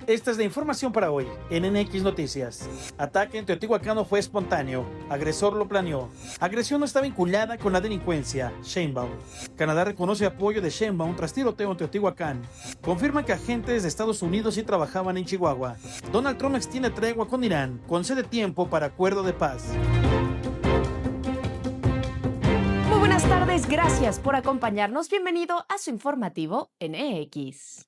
Esta es la información para hoy en NX Noticias. Ataque en Teotihuacán no fue espontáneo. Agresor lo planeó. Agresión no está vinculada con la delincuencia. Sheinbaum. Canadá reconoce apoyo de Sheinbaum tras tiroteo en Teotihuacán. Confirman que agentes de Estados Unidos sí trabajaban en Chihuahua. Donald Trump extiende tregua con Irán. Concede tiempo para acuerdo de paz. Muy buenas tardes, gracias por acompañarnos. Bienvenido a su informativo NX.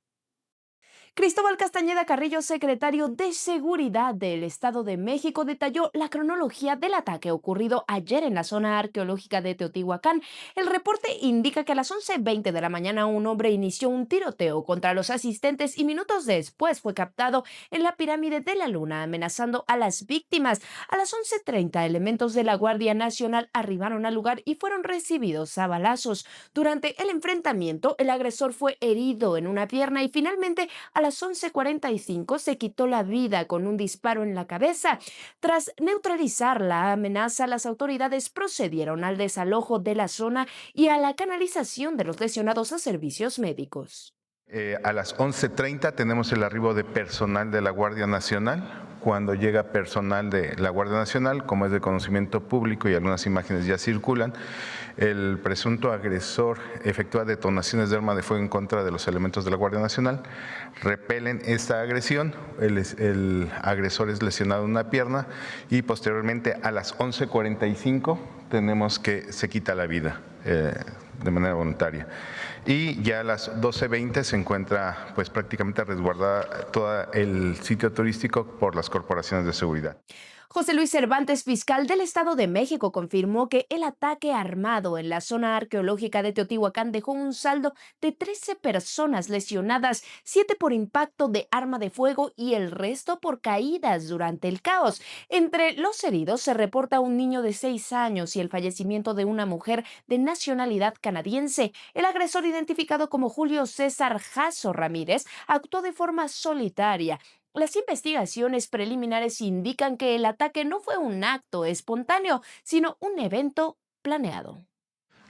Cristóbal Castañeda Carrillo, secretario de Seguridad del Estado de México, detalló la cronología del ataque ocurrido ayer en la zona arqueológica de Teotihuacán. El reporte indica que a las 11:20 de la mañana un hombre inició un tiroteo contra los asistentes y minutos después fue captado en la pirámide de la Luna, amenazando a las víctimas. A las 11:30, elementos de la Guardia Nacional arribaron al lugar y fueron recibidos a balazos. Durante el enfrentamiento, el agresor fue herido en una pierna y finalmente a las 11:45 se quitó la vida con un disparo en la cabeza. Tras neutralizar la amenaza, las autoridades procedieron al desalojo de la zona y a la canalización de los lesionados a servicios médicos. A las 11:30 tenemos el arribo de personal de la Guardia Nacional. Cuando llega personal de la Guardia Nacional, como es de conocimiento público y algunas imágenes ya circulan, el presunto agresor efectúa detonaciones de arma de fuego en contra de los elementos de la Guardia Nacional, repelen esta agresión, el agresor es lesionado en una pierna y posteriormente a las 11:45 tenemos que se quita la vida de manera voluntaria. Y ya a las 12:20 se encuentra pues prácticamente resguardada todo el sitio turístico por las corporaciones de seguridad. José Luis Cervantes, fiscal del Estado de México, confirmó que el ataque armado en la zona arqueológica de Teotihuacán dejó un saldo de 13 personas lesionadas, 7 por impacto de arma de fuego y el resto por caídas durante el caos. Entre los heridos se reporta un niño de 6 años y el fallecimiento de una mujer de nacionalidad canadiense. El agresor, identificado como Julio César Jasso Ramírez, actuó de forma solitaria. Las investigaciones preliminares indican que el ataque no fue un acto espontáneo, sino un evento planeado.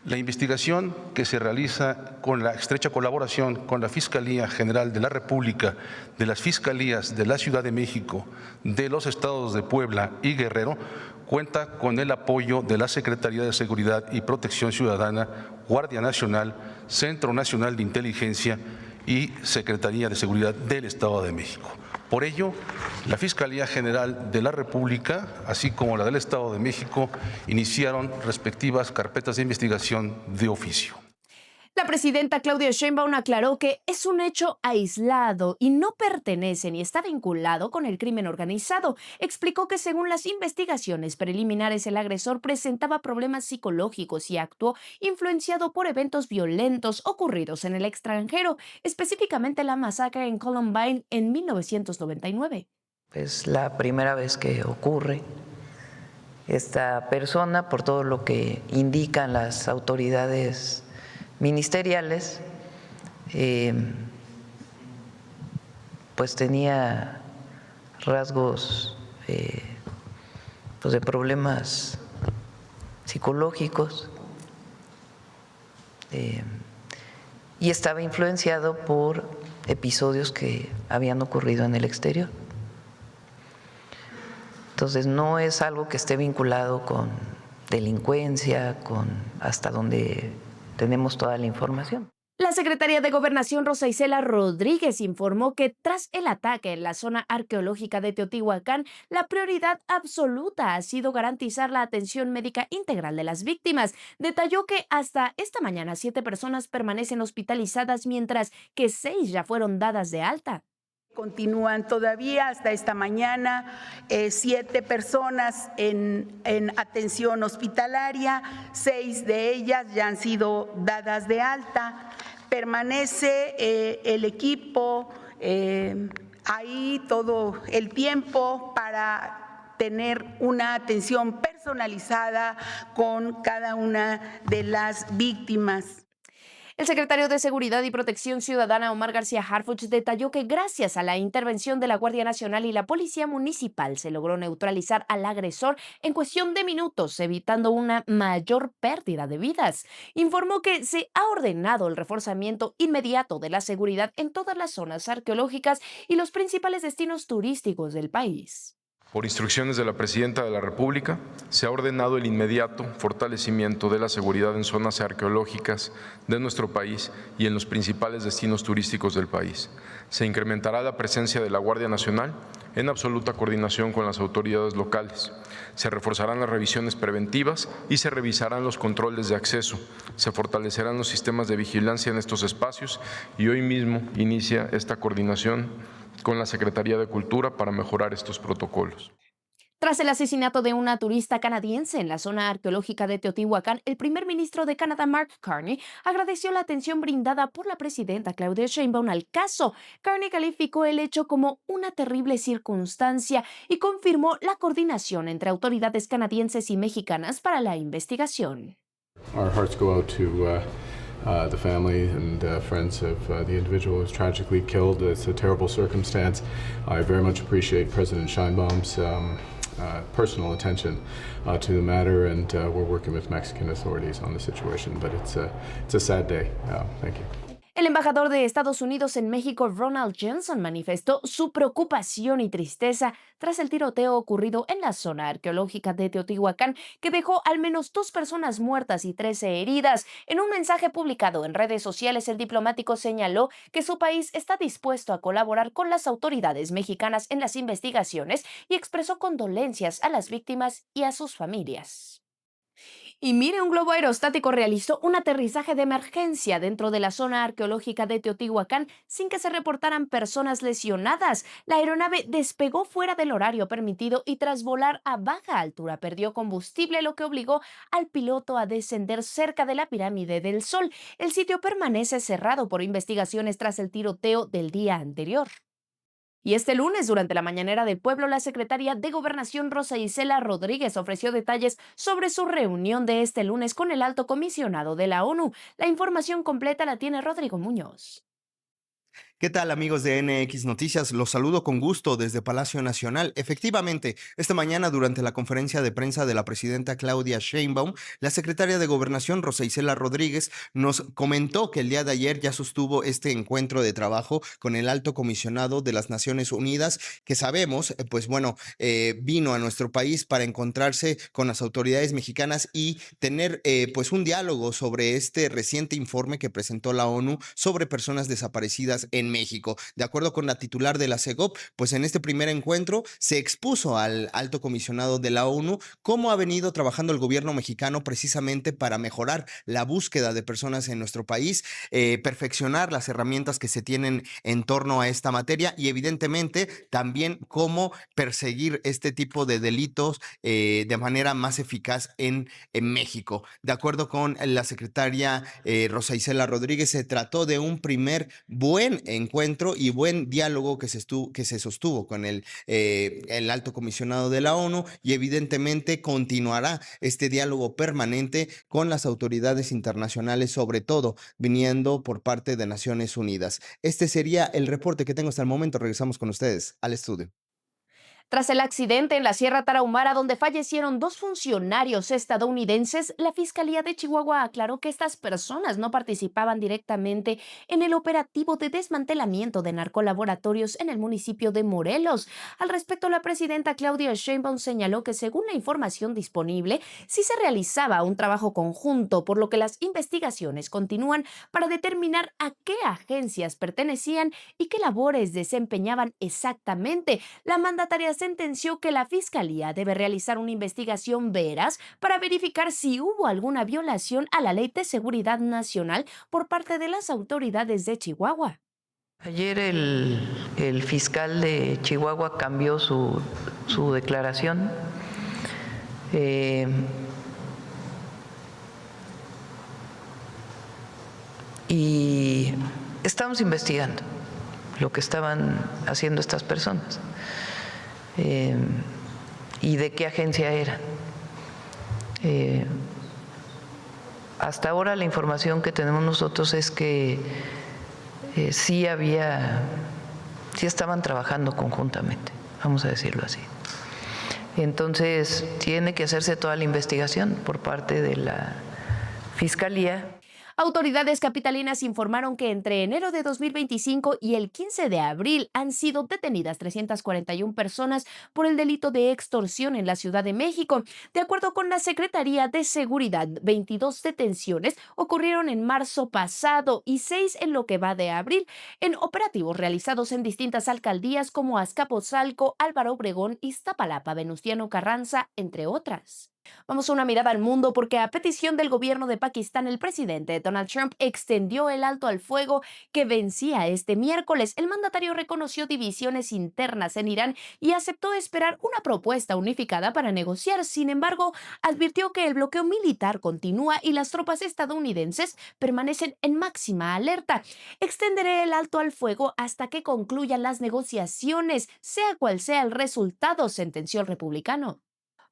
La investigación que se realiza con la estrecha colaboración con la Fiscalía General de la República, de las Fiscalías de la Ciudad de México, de los estados de Puebla y Guerrero, cuenta con el apoyo de la Secretaría de Seguridad y Protección Ciudadana, Guardia Nacional, Centro Nacional de Inteligencia y Secretaría de Seguridad del Estado de México. Por ello, la Fiscalía General de la República, así como la del Estado de México, iniciaron respectivas carpetas de investigación de oficio. La presidenta Claudia Sheinbaum aclaró que es un hecho aislado y no pertenece ni está vinculado con el crimen organizado. Explicó que según las investigaciones preliminares el agresor presentaba problemas psicológicos y actuó influenciado por eventos violentos ocurridos en el extranjero, específicamente la masacre en Columbine en 1999. Es la primera vez que ocurre. Esta persona, por todo lo que indican las autoridades ministeriales, pues tenía rasgos pues de problemas psicológicos y estaba influenciado por episodios que habían ocurrido en el exterior. Entonces no es algo que esté vinculado con delincuencia, con hasta donde tenemos toda la información. La secretaria de Gobernación, Rosa Isela Rodríguez, informó que tras el ataque en la zona arqueológica de Teotihuacán, la prioridad absoluta ha sido garantizar la atención médica integral de las víctimas. Detalló que hasta esta mañana 7 personas permanecen hospitalizadas, mientras que 6 ya fueron dadas de alta. Continúan todavía hasta esta mañana 7 personas en atención hospitalaria, 6 de ellas ya han sido dadas de alta. Permanece el equipo ahí todo el tiempo para tener una atención personalizada con cada una de las víctimas. El secretario de Seguridad y Protección Ciudadana, Omar García Harfuch, detalló que gracias a la intervención de la Guardia Nacional y la Policía Municipal se logró neutralizar al agresor en cuestión de minutos, evitando una mayor pérdida de vidas. Informó que se ha ordenado el reforzamiento inmediato de la seguridad en todas las zonas arqueológicas y los principales destinos turísticos del país. Por instrucciones de la Presidenta de la República, se ha ordenado el inmediato fortalecimiento de la seguridad en zonas arqueológicas de nuestro país y en los principales destinos turísticos del país. Se incrementará la presencia de la Guardia Nacional en absoluta coordinación con las autoridades locales. Se reforzarán las revisiones preventivas y se revisarán los controles de acceso. Se fortalecerán los sistemas de vigilancia en estos espacios y hoy mismo inicia esta coordinación con la Secretaría de Cultura para mejorar estos protocolos. Tras el asesinato de una turista canadiense en la zona arqueológica de Teotihuacán, el primer ministro de Canadá, Mark Carney, agradeció la atención brindada por la presidenta Claudia Sheinbaum al caso. Carney calificó el hecho como una terrible circunstancia y confirmó la coordinación entre autoridades canadienses y mexicanas para la investigación. Our hearts go out to the family and friends of the individual who was tragically killed. It's a terrible circumstance. I very much appreciate President Sheinbaum's personal attention to the matter, and we're working with Mexican authorities on the situation. But it's a sad day. Thank you. El embajador de Estados Unidos en México, Ronald Johnson, manifestó su preocupación y tristeza tras el tiroteo ocurrido en la zona arqueológica de Teotihuacán, que dejó al menos 2 personas muertas y 13 heridas. En un mensaje publicado en redes sociales, el diplomático señaló que su país está dispuesto a colaborar con las autoridades mexicanas en las investigaciones y expresó condolencias a las víctimas y a sus familias. Y mire, un globo aerostático realizó un aterrizaje de emergencia dentro de la zona arqueológica de Teotihuacán sin que se reportaran personas lesionadas. La aeronave despegó fuera del horario permitido y tras volar a baja altura perdió combustible, lo que obligó al piloto a descender cerca de la pirámide del Sol. El sitio permanece cerrado por investigaciones tras el tiroteo del día anterior. Y este lunes, durante la mañanera del pueblo, la secretaria de Gobernación Rosa Isela Rodríguez ofreció detalles sobre su reunión de este lunes con el alto comisionado de la ONU. La información completa la tiene Rodrigo Muñoz. ¿Qué tal, amigos de NX Noticias? Los saludo con gusto desde Palacio Nacional. Efectivamente, esta mañana durante la conferencia de prensa de la presidenta Claudia Sheinbaum, la secretaria de Gobernación Rosa Isela Rodríguez nos comentó que el día de ayer ya sostuvo este encuentro de trabajo con el alto comisionado de las Naciones Unidas, que sabemos, vino a nuestro país para encontrarse con las autoridades mexicanas y tener un diálogo sobre este reciente informe que presentó la ONU sobre personas desaparecidas en México. De acuerdo con la titular de la CEGOP, pues en este primer encuentro se expuso al alto comisionado de la ONU cómo ha venido trabajando el gobierno mexicano precisamente para mejorar la búsqueda de personas en nuestro país, perfeccionar las herramientas que se tienen en torno a esta materia y evidentemente también cómo perseguir este tipo de delitos de manera más eficaz en México. De acuerdo con la secretaria Rosa Isela Rodríguez, se trató de un primer buen encuentro y buen diálogo que se sostuvo con el alto comisionado de la ONU y evidentemente continuará este diálogo permanente con las autoridades internacionales, sobre todo viniendo por parte de Naciones Unidas. Este sería el reporte que tengo hasta el momento. Regresamos con ustedes al estudio. Tras el accidente en la Sierra Tarahumara, donde fallecieron 2 funcionarios estadounidenses, la Fiscalía de Chihuahua aclaró que estas personas no participaban directamente en el operativo de desmantelamiento de narcolaboratorios en el municipio de Morelos. Al respecto, la presidenta Claudia Sheinbaum señaló que según la información disponible, sí se realizaba un trabajo conjunto, por lo que las investigaciones continúan para determinar a qué agencias pertenecían y qué labores desempeñaban exactamente. La mandataria sentenció que la Fiscalía debe realizar una investigación veraz para verificar si hubo alguna violación a la Ley de Seguridad Nacional por parte de las autoridades de Chihuahua. Ayer el fiscal de Chihuahua cambió su declaración. Y estamos investigando lo que estaban haciendo estas personas. Y de qué agencia eran. hasta ahora la información que tenemos nosotros es que sí estaban trabajando conjuntamente, vamos a decirlo así. Entonces, tiene que hacerse toda la investigación por parte de la Fiscalía. Autoridades capitalinas informaron que entre enero de 2025 y el 15 de abril han sido detenidas 341 personas por el delito de extorsión en la Ciudad de México. De acuerdo con la Secretaría de Seguridad, 22 detenciones ocurrieron en marzo pasado y 6 en lo que va de abril, en operativos realizados en distintas alcaldías como Azcapotzalco, Álvaro Obregón, Iztapalapa, Venustiano Carranza, entre otras. Vamos a una mirada al mundo porque a petición del gobierno de Pakistán, el presidente Donald Trump extendió el alto al fuego que vencía este miércoles. El mandatario reconoció divisiones internas en Irán y aceptó esperar una propuesta unificada para negociar. Sin embargo, advirtió que el bloqueo militar continúa y las tropas estadounidenses permanecen en máxima alerta. Extenderé el alto al fuego hasta que concluyan las negociaciones, sea cual sea el resultado, sentenció el republicano.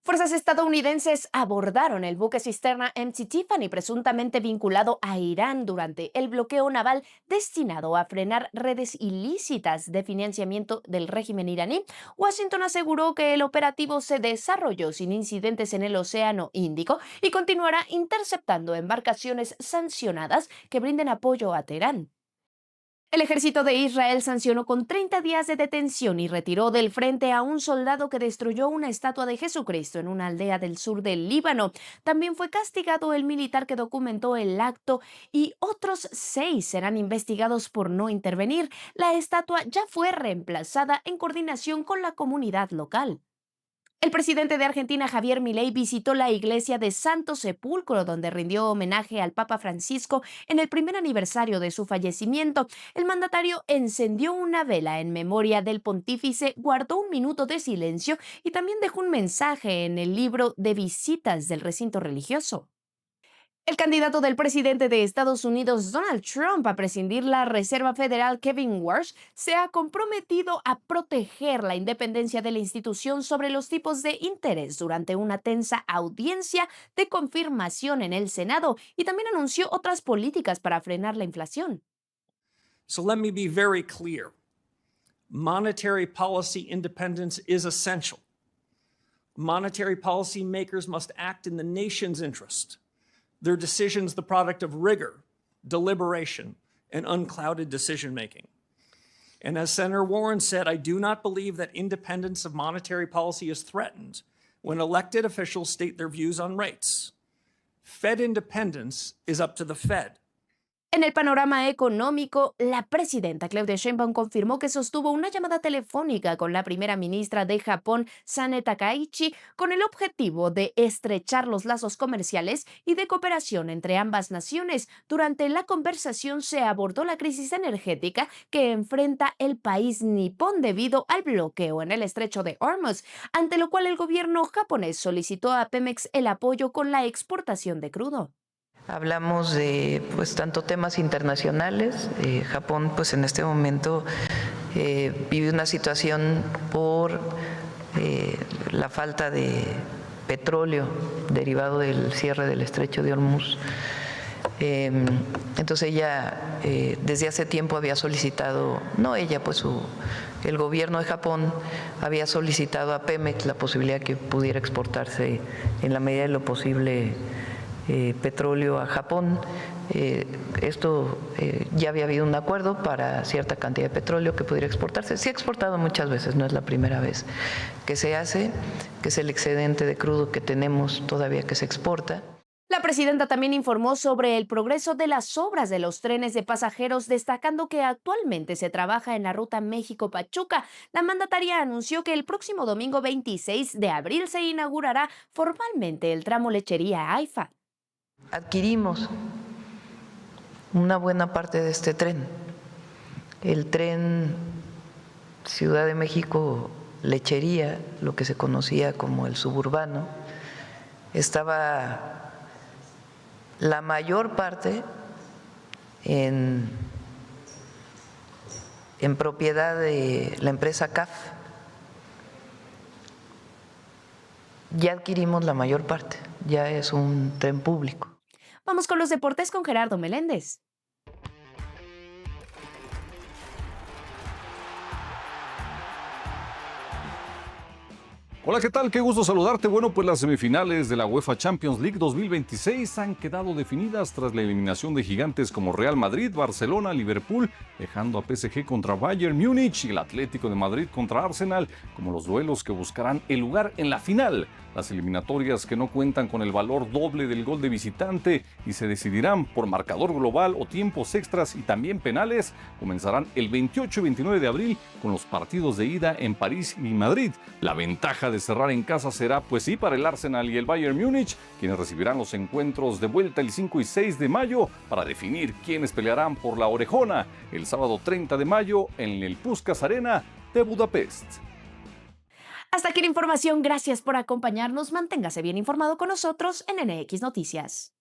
Fuerzas estadounidenses abordaron el buque cisterna MC Tiffany, presuntamente vinculado a Irán, durante el bloqueo naval destinado a frenar redes ilícitas de financiamiento del régimen iraní. Washington aseguró que el operativo se desarrolló sin incidentes en el Océano Índico y continuará interceptando embarcaciones sancionadas que brinden apoyo a Teherán. El ejército de Israel sancionó con 30 días de detención y retiró del frente a un soldado que destruyó una estatua de Jesucristo en una aldea del sur del Líbano. También fue castigado el militar que documentó el acto y otros 6 serán investigados por no intervenir. La estatua ya fue reemplazada en coordinación con la comunidad local. El presidente de Argentina, Javier Milei, visitó la iglesia de Santo Sepulcro, donde rindió homenaje al Papa Francisco en el primer aniversario de su fallecimiento. El mandatario encendió una vela en memoria del pontífice, guardó un minuto de silencio y también dejó un mensaje en el libro de visitas del recinto religioso. El candidato del presidente de Estados Unidos, Donald Trump, a presidir la Reserva Federal, Kevin Warsh, se ha comprometido a proteger la independencia de la institución sobre los tipos de interés durante una tensa audiencia de confirmación en el Senado y también anunció otras políticas para frenar la inflación. So let me be very clear. Monetary policy independence is essential. Monetary policy makers must act in the nation's interest. Their decisions the product of rigor, deliberation, and unclouded decision-making. And as Senator Warren said, I do not believe that independence of monetary policy is threatened when elected officials state their views on rates. Fed independence is up to the Fed. En el panorama económico, la presidenta Claudia Sheinbaum confirmó que sostuvo una llamada telefónica con la primera ministra de Japón, Sane Takaichi, con el objetivo de estrechar los lazos comerciales y de cooperación entre ambas naciones. Durante la conversación se abordó la crisis energética que enfrenta el país nipón debido al bloqueo en el estrecho de Hormuz, ante lo cual el gobierno japonés solicitó a Pemex el apoyo con la exportación de crudo. Hablamos de tanto temas internacionales. Japón en este momento vive una situación por la falta de petróleo derivado del cierre del estrecho de Hormuz. Entonces ella desde hace tiempo había solicitado, no ella, el gobierno de Japón había solicitado a Pemex la posibilidad que pudiera exportarse en la medida de lo posible petróleo a Japón. Ya había habido un acuerdo para cierta cantidad de petróleo que pudiera exportarse. Se ha exportado muchas veces, no es la primera vez que se hace, que es el excedente de crudo que tenemos todavía que se exporta. La presidenta también informó sobre el progreso de las obras de los trenes de pasajeros, destacando que actualmente se trabaja en la ruta México-Pachuca. La mandataria anunció que el próximo domingo 26 de abril se inaugurará formalmente el tramo Lechería-AIFA. Adquirimos una buena parte de este tren. El tren Ciudad de México-Lechería, lo que se conocía como el suburbano, estaba la mayor parte en propiedad de la empresa CAF. Ya adquirimos la mayor parte, ya es un tren público. Vamos con los deportes con Gerardo Meléndez. Hola, ¿qué tal? Qué gusto saludarte. Bueno, pues las semifinales de la UEFA Champions League 2026 han quedado definidas tras la eliminación de gigantes como Real Madrid, Barcelona, Liverpool, dejando a PSG contra Bayern Múnich y el Atlético de Madrid contra Arsenal como los duelos que buscarán el lugar en la final. Las eliminatorias que no cuentan con el valor doble del gol de visitante y se decidirán por marcador global o tiempos extras y también penales comenzarán el 28 y 29 de abril con los partidos de ida en París y Madrid. La ventaja de cerrar en casa será, pues sí, para el Arsenal y el Bayern Múnich, quienes recibirán los encuentros de vuelta el 5 y 6 de mayo para definir quiénes pelearán por la orejona el sábado 30 de mayo en el Puskás Arena de Budapest. Hasta aquí la información, gracias por acompañarnos, manténgase bien informado con nosotros en NX Noticias.